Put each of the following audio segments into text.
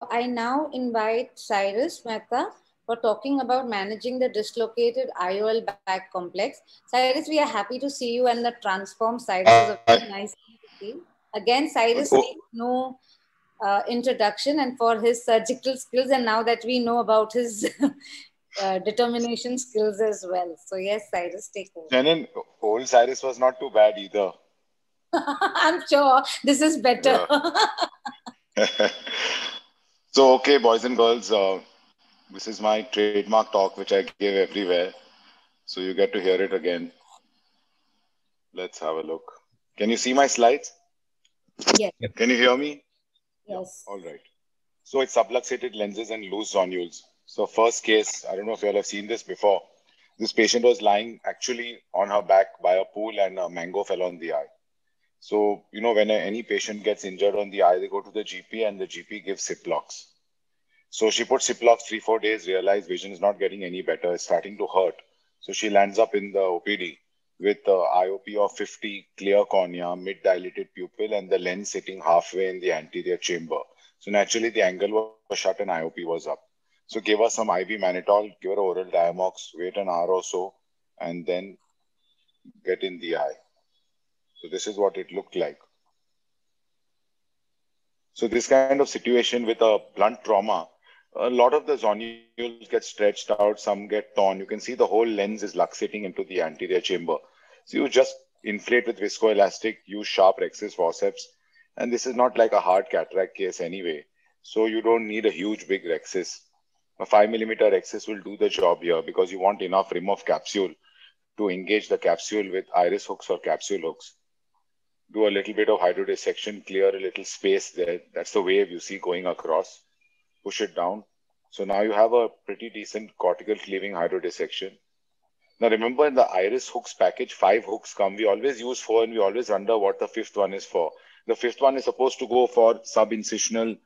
I now invite Cyrus Mehta for talking about managing the dislocated IOL back complex. Cyrus, we are happy to see you and the transform side. This is a Hi. very nice thing to see. Again, Cyrus Oh, needs no introduction and for his surgical skills, and now that we know about his determination skills as well. So, yes, Cyrus, take over. Shannon, old Cyrus was not too bad either. I'm sure this is better. Yeah. So, okay, boys and girls, this is my trademark talk, which I give everywhere. So you get to hear it again. Let's have a look. Can you see my slides? Yes, Can you hear me? Yeah. yes. All right. So it's subluxated lenses and loose zonules. So first case, I don't know if you all have seen this before. This patient was lying actually on her back by a pool and a mango fell on the eye. So, when any patient gets injured on the eye, they go to the GP and the GP gives Ciplox. So she put Ciplox 3-4 days, realized vision is not getting any better, it's starting to hurt. So she lands up in the OPD with IOP of 50, clear cornea, mid-dilated pupil, and the lens sitting halfway in the anterior chamber. So naturally, the angle was shut and IOP was up. So give her some IV mannitol, give her oral Diamox, wait an hour or so, and then get in the eye. So this is what it looked like. So this kind of situation with a blunt trauma, a lot of the zonules get stretched out, some get torn. You can see the whole lens is luxating into the anterior chamber. So you just inflate with viscoelastic, use sharp rhexis forceps, and this is not like a hard cataract case anyway. So you don't need a huge big rhexis. A 5 millimeter rhexis will do the job here because you want enough rim of capsule to engage the capsule with iris hooks or capsule hooks. Do a little bit of hydrodissection, clear a little space there. That's the wave you see going across. Push it down. So now you have a pretty decent cortical cleaving hydrodissection. Now remember in the iris hooks package, 5 hooks come. We always use 4 and we always wonder what the fifth one is for. The fifth one is supposed to go for subincisional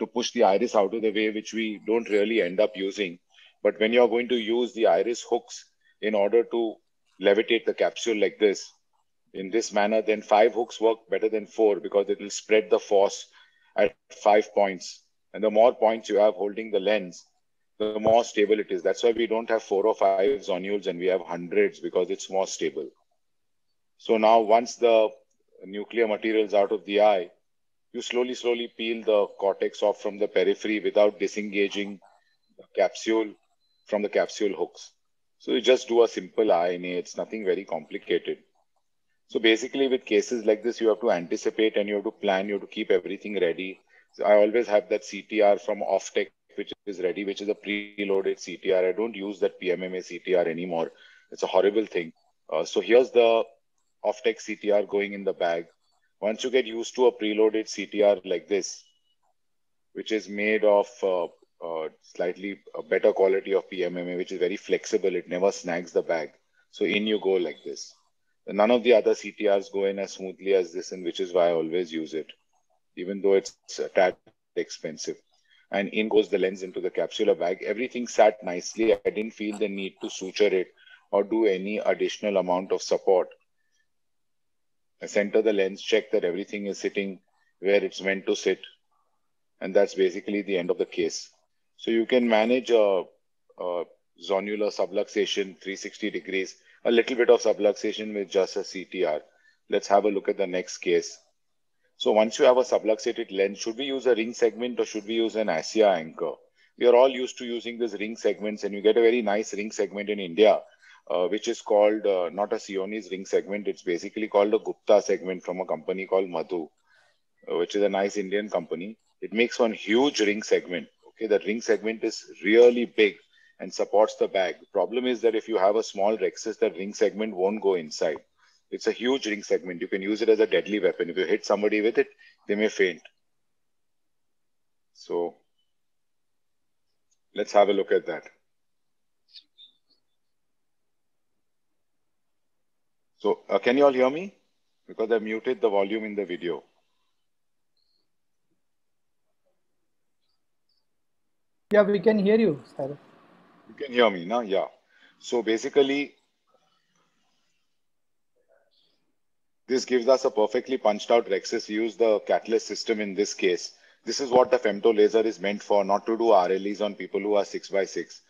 to push the iris out of the way, which we don't really end up using. But when you're going to use the iris hooks in order to levitate the capsule like this, in this manner, then 5 hooks work better than 4 because it will spread the force at 5 points. And the more points you have holding the lens, the more stable it is. That's why we don't have 4 or 5 zonules and we have hundreds because it's more stable. So now once the nuclear material is out of the eye, you slowly peel the cortex off from the periphery without disengaging the capsule from the capsule hooks. So you just do a simple INA. It's nothing very complicated. So basically with cases like this, you have to anticipate and you have to plan, you have to keep everything ready. So I always have that CTR from Offtech, which is ready, which is a preloaded CTR. I don't use that PMMA CTR anymore. It's a horrible thing. So here's the Offtech CTR going in the bag. Once you get used to a preloaded CTR like this, which is made of slightly better quality of PMMA, which is very flexible, it never snags the bag. So in you go like this. None of the other CTRs go in as smoothly as this, and which is why I always use it, even though it's a tad expensive. And in goes the lens into the capsular bag. Everything sat nicely. I didn't feel the need to suture it or do any additional amount of support. I center the lens, check that everything is sitting where it's meant to sit, and that's basically the end of the case. So you can manage a zonular subluxation 360 degrees, a little bit of subluxation with just a CTR. Let's have a look at the next case. So once you have a subluxated lens, should we use a ring segment or should we use an ASIA anchor? We are all used to using these ring segments, and you get a very nice ring segment in India, which is called not a Sionis ring segment. It's basically called a Gupta segment from a company called Madhu, which is a nice Indian company. It makes one huge ring segment. Okay, that ring segment is really big and supports the bag. Problem is that if you have a small rhexis, that ring segment won't go inside. It's a huge ring segment. You can use it as a deadly weapon. If you hit somebody with it, they may faint. So let's have a look at that. So can you all hear me? Because I muted the volume in the video. Yeah, we can hear you, Cyrus. You can hear me now? Yeah. So basically, this gives us a perfectly punched out rhexis. Use the catalyst system in this case. This is what the femto laser is meant for, not to do RLEs on people who are 6x6.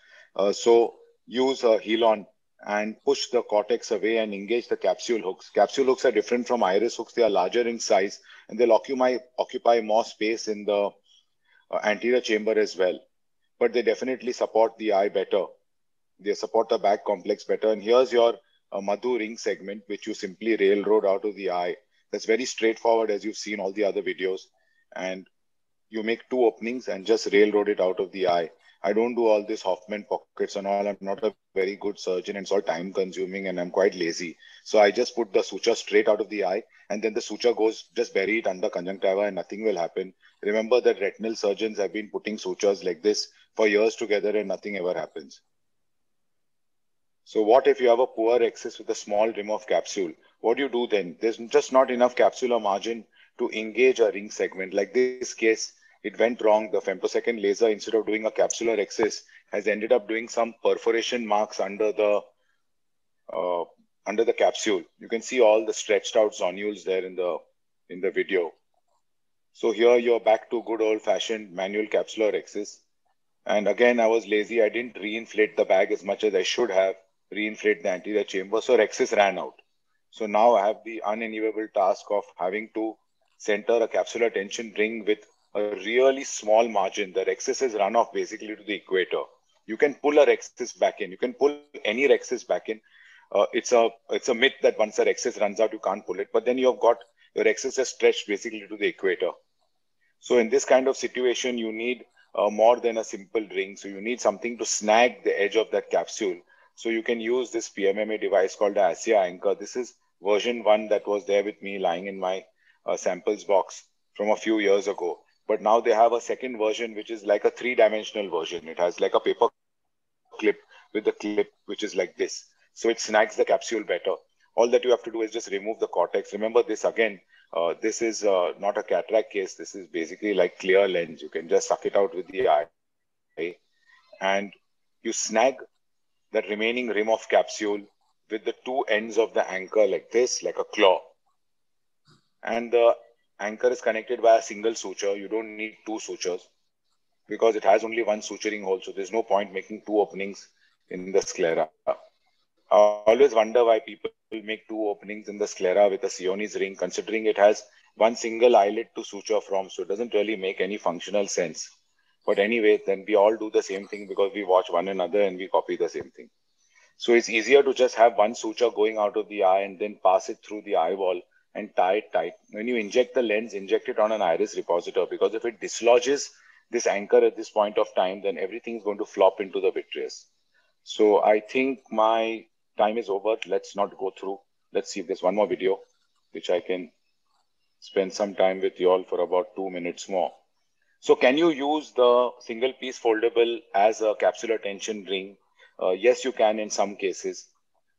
So use a Helon and push the cortex away and engage the capsule hooks. Capsule hooks are different from iris hooks. They are larger in size and they'll occupy more space in the anterior chamber as well. But they definitely support the eye better. They support the back complex better. And here's your Madhu ring segment, which you simply railroad out of the eye. That's very straightforward, as you've seen all the other videos. And you make 2 openings and just railroad it out of the eye. I don't do all this Hoffman pockets and all. I'm not a very good surgeon and it's all time consuming and I'm quite lazy. So I just put the suture straight out of the eye and then the suture goes, just bury it under conjunctiva and nothing will happen. Remember that retinal surgeons have been putting sutures like this for years together and nothing ever happens. So what if you have a poor axis with a small rim of capsule? What do you do then? There's just not enough capsular margin to engage a ring segment. Like this case, it went wrong. The femtosecond laser, instead of doing a capsular axis, has ended up doing some perforation marks under the capsule. You can see all the stretched out zonules there in the video. So here you're back to good old fashioned manual capsular axis. And again, I was lazy. I didn't reinflate the bag as much as I should have. Reinflate the anterior chamber. So rhexis ran out. So now I have the unenviable task of having to center a capsular tension ring with a really small margin. The rhexis is run off basically to the equator. You can pull a rhexis back in. You can pull any rhexis back in. It's a myth that once a rhexis runs out, you can't pull it. But then you've got your rhexis is stretched basically to the equator. So in this kind of situation, you need more than a simple ring. So you need something to snag the edge of that capsule. So you can use this PMMA device called the ASIA anchor. This is version 1 that was there with me lying in my samples box from a few years ago. But now they have a second version, which is like a 3-dimensional version. It has like a paper clip with a clip, which is like this. So it snags the capsule better. All that you have to do is just remove the cortex. Remember this again, this is not a cataract case. This is basically like clear lens. You can just suck it out with the eye and you snag that remaining rim of capsule with the 2 ends of the anchor like this, like a claw. And the anchor is connected by a single suture. You don't need 2 sutures because it has only 1 suturing hole. So there's no point making 2 openings in the sclera. I always wonder why people make 2 openings in the sclera with a Sionis ring, considering it has 1 single eyelid to suture from. So it doesn't really make any functional sense. But anyway, then we all do the same thing because we watch one another and we copy the same thing. So it's easier to just have 1 suture going out of the eye and then pass it through the eye wall and tie it tight. When you inject the lens, inject it on an iris repositor, because if it dislodges this anchor at this point of time, then everything is going to flop into the vitreous. So I think my time is over. Let's not go through. Let's see if there's one more video, which I can spend some time with you all for about 2 minutes more. So can you use the single piece foldable as a capsular tension ring? Yes, you can in some cases.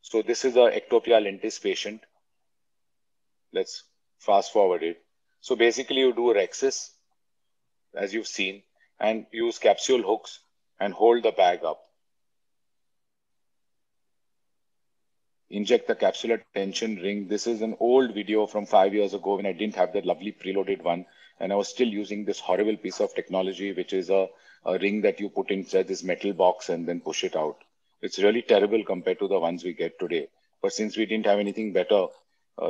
So this is a ectopia lentis patient. Let's fast forward it. So basically you do rhexis, as you've seen, and use capsule hooks and hold the bag up. Inject the capsular tension ring. This is an old video from 5 years ago when I didn't have that lovely preloaded one. And I was still using this horrible piece of technology, which is a ring that you put inside this metal box and then push it out. It's really terrible compared to the ones we get today. But since we didn't have anything better,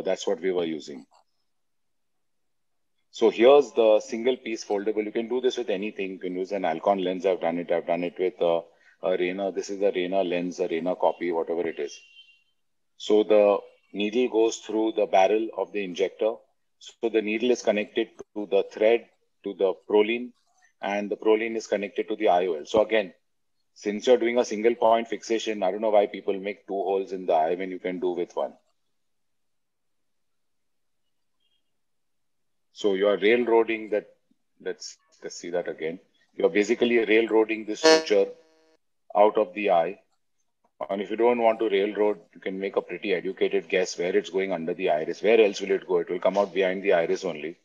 that's what we were using. So here's the single piece foldable. You can do this with anything. You can use an Alcon lens. I've done it with a Rayner. This is a Rayner lens, a Rayner copy, whatever it is. So the needle goes through the barrel of the injector. So the needle is connected to the thread, to the Prolene, and the Prolene is connected to the IOL. So again, since you're doing a single point fixation, I don't know why people make 2 holes in the eye when you can do with 1. So you are railroading that. Let's see that again. You're basically railroading this suture out of the eye. And if you don't want to railroad, you can make a pretty educated guess where it's going under the iris. Where else will it go? It will come out behind the iris only.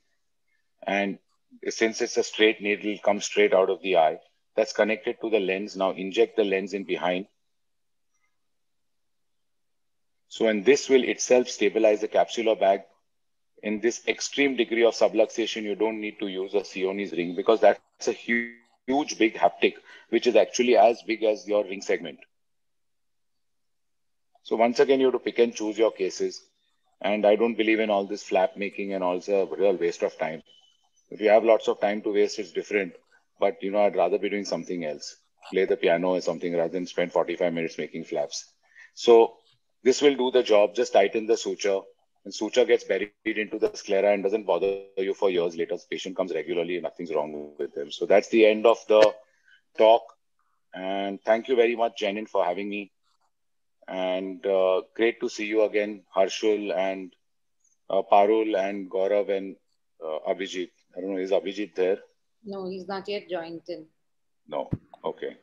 And since it's a straight needle, it comes straight out of the eye. That's connected to the lens. Now inject the lens in behind. So and this will itself stabilize the capsular bag in this extreme degree of subluxation, you don't need to use a Sionis ring, because that's a huge big haptic, which is actually as big as your ring segment. So once again, you have to pick and choose your cases. And I don't believe in all this flap making and also a real waste of time. If you have lots of time to waste, it's different. But, you know, I'd rather be doing something else. Play the piano or something rather than spend 45 minutes making flaps. So this will do the job. Just tighten the suture. And suture gets buried into the sclera and doesn't bother you for years later. The patient comes regularly and nothing's wrong with them. So that's the end of the talk. And thank you very much, Janin, for having me. And great to see you again, Harshul and Parul and Gaurav and Abhijit. I don't know, is Abhijit there? No, he's not yet joined in. No. Okay.